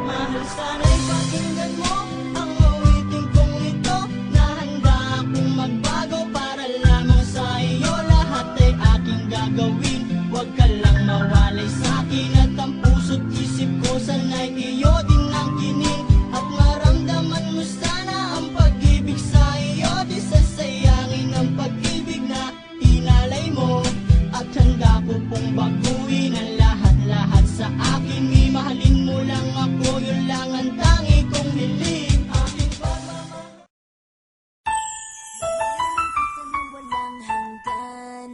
Mahal, sana'y pakinggan mo ang awitin kong ito, na handa akong magbago para lamang sa iyo. Lahat ay aking gagawin, huwag ka lang mawalay sa'kin. At ang puso't isip ko sana'y iyo din ang kinin. At maramdaman mo sana ang pag-ibig sa iyo. Di sasayangin ang pag-ibig na inalay mo. At handa ko pong baguhin ang lahat-lahat sa akin. Mahalin mo lang ako, yun lang ang tangi kong hiling. Aking pagmamahal. Walang hanggan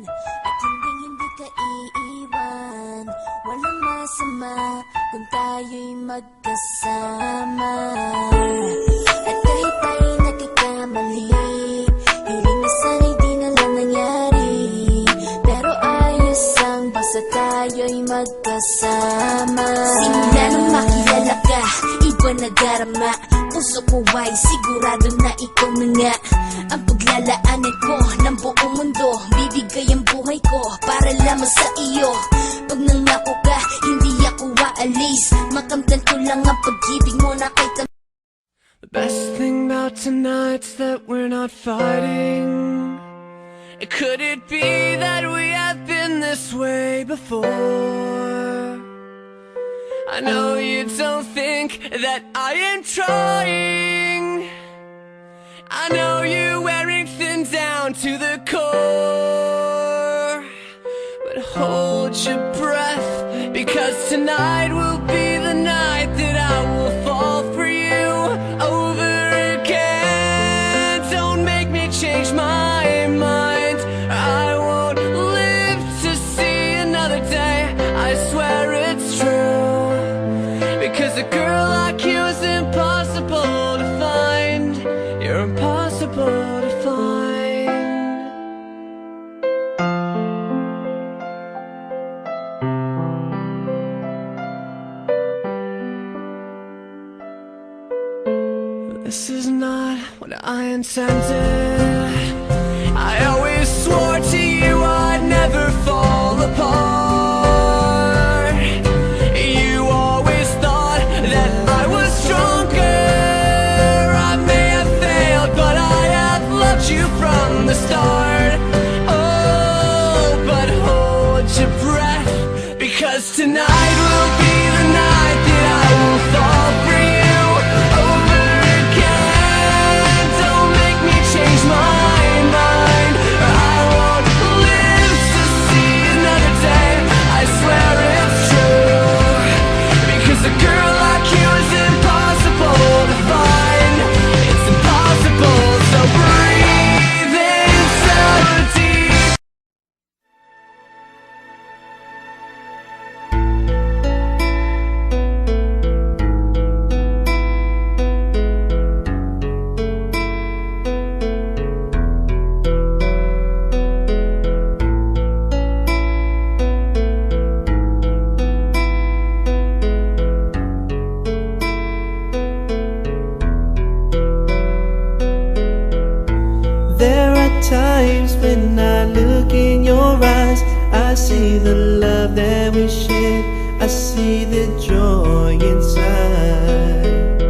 at hindi ka iiwan. Walang masama kung tayo'y magkasama. At kahit tayo nagkakamali, hiling na sana'y di na lang nangyari. Pero ayos ang basta tayo'y magkasama. Simula nang makilala ka, iba nagarama. Puso ko ay sigurado na ikaw na nga ang paglalaanan ko ng buong mundo. Bibigay ang buhay ko para lamang sa iyo. Pag nangako ka, hindi ako aalis. Makamtan ko lang ang pag-ibig mo na kahit The best thing about tonight's that we're not fighting. Could it be that we have been this way before? I know you don't think that I am trying. I know you're wearing thin down to the core. But hold your breath, because tonight will be the night that I will fall for you over again. Don't make me change my mind. I won't live to see another day, I swear it's true. Because a girl like you is impossible to find. You're impossible to find. This is not what I intended. I always swore to you I'd never fall apart. You always thought that I was stronger. I may have failed, but I have loved you from the start. Oh, but hold your breath, because tonight will be the night that I will fall for you over again. Don't make me change my mind. I won't live to see another day, I swear it's true. Because a girl like you is impossible to find. It's impossible, so breathe in so deep. There are times when I look in your eyes, I see the love that we shared, I see the joy inside.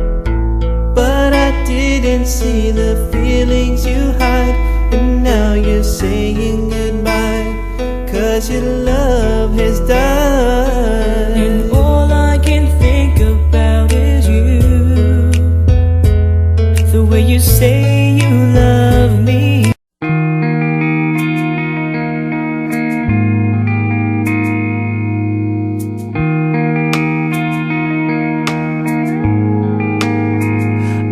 But I didn't see the feelings you hide, and now you're saying goodbye, 'cause your love has died. And all I can think about is you, the way you say you love me.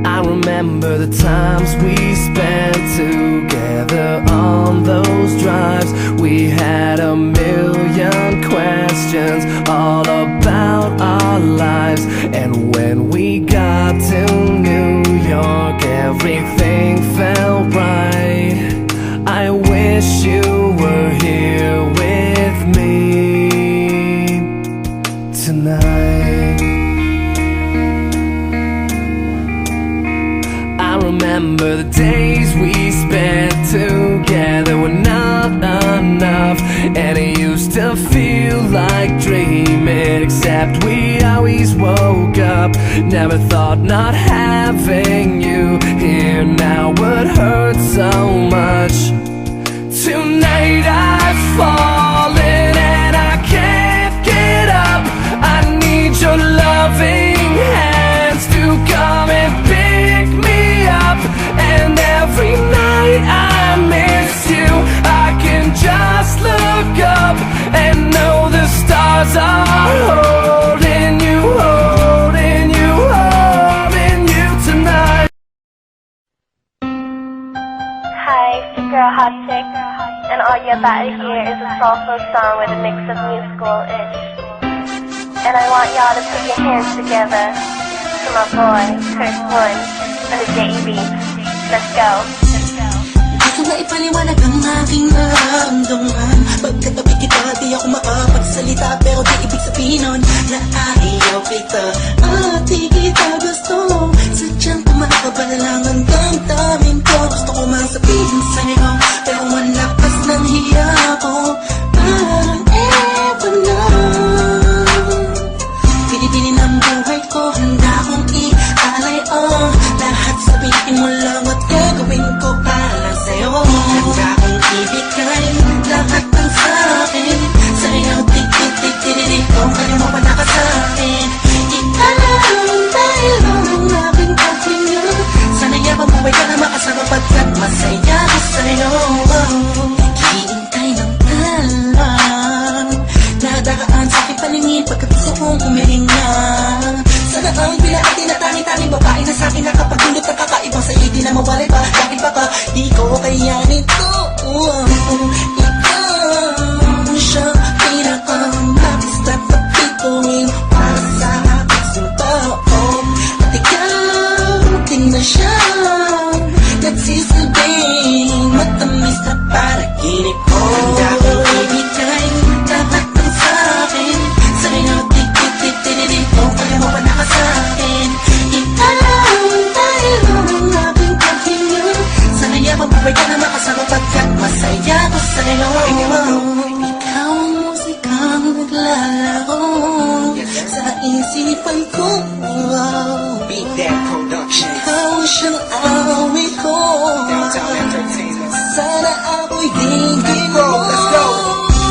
I remember the times we spent together on those drives. We had a million questions all about our lives. And when we got to New York, everything felt right. I wish you were here with me tonight. I remember the days we spent together were not enough, and it used to feel like dreaming, except slept, we always woke up. Never thought not having you here now would hurt so much. Tonight I've fallen and I can't get up. I need your loving hands to come and pick me up. And every night I miss you, I can just look up and know the stars are holding you, holding you, holding you tonight. Hi, it's your girl Hot Chick, and all you're about to hear is a soulful song with a mix of musical-ish. And I want y'all to put your hands together to my boy, Kurt One, and the J.E.B. Let's go. Di ko na ipaliwanag ang aking nararamdaman. Pagkatabi kita, di ako makapagsalita, pero di ibig sabihin nun na ayaw kita at di kita gusto. Sadyang kumakabala lang ang damdamin ko. Gusto ko mang sabihin sa'yo, pero malakas ng hiya ko. Parang ewan na. Pinipili ng buhay ko, handa kong ialay ang lahat. Sabihin mo lang at gagawin ko para sa'yo. Handa kong ibigay lahat ng sa'kin. Sa'yo, tik-tik-tik-tik-tik, kung kaya mo wala ka sa'kin. Ikaw dahil lang ang aking paghinga. Sana yabang buhay ka na makasama pagkat masaya ko sa'yo. Naghihintay ng talang nadakaan sa aking paningin pagkat gusto kong umiringa. Sana ang pinaatin na tanging-tanging babae na sa'kin nakapagdulot ng kakaibang sa'yo di na mawalay pa. Dahil baka di ko kaya nito. Ikaw siyang pinakamabis na pagpituin para sa aking tao. At ikaw din na siyang nagsisilbing matamis na panaginip ko. Handa kong ibigay lahat ng sa'kin. Sa'yo, tik-tik-tik-tik-tik, kung kaya mo pa nakasa'kin. Ikaw dahil lang ang aking paghinga. Sana yabang buhay ka na makasama pagkat masaya ko sa'yo. Ikaw ang musikang naglalaro sa isipan ko. Beat That Production. Ikaw siyang awit ko. Downtown Entertainment. Sana ako'y digin mo. Let's go.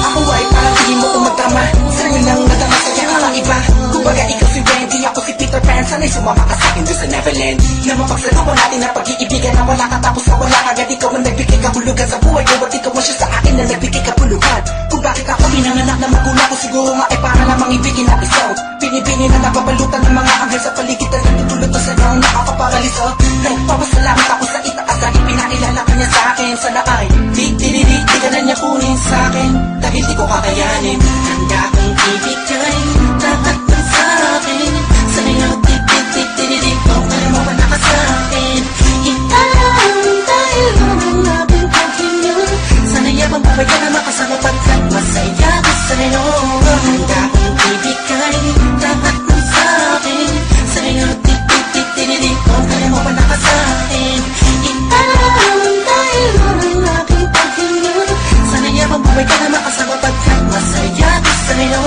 Ako ay parang tingin mo umatama. Sa'yo lang nadama sa'yo kakaiba. Kumbaga ikaw si Wendy, ako si Peter Pan. Sana'y sumama ka sa'kin doon sa Neverland. Na mapagsaluhan natin na pag-iibigan na wala ka tapos na wala agad. Ikaw ang nagbigay kabulugan sa buhay ko. At ikaw ang siya sa akin na nagbigay kabulugan. Kung bakit ako pinanganak na magulang ko, siguro nga ay para lamang ibigin na isaw. Pinipini na nababalutan ng mga anghel sa paligid na nagtutulot na sa nang nakakaparaliso. Nagpapasalamat ako sa itaas dahil pinailala ka niya sa akin. Sana ay di ka na niya kunin sa akin dahil di ko kakayanin. Handa kong ibigay lahat ng sa'kin. Sa'yo, tik-tik-tik-tik-tik, kung kaya mo pa nakasa'kin. Ikaw dahil lang ang aking paghinga. Sana yabang buhay ka na makasama pagkat masaya ko sa'yo. Handa kong ibigay lahat ng sa'kin. Sa'yo, tik-tik-tik-tik-tik, kung kaya mo pa nakasa'kin. Ikaw dahil lang ang aking paghinga. Sana yabang buhay ka na makasama pagkat masaya ko sa'yo.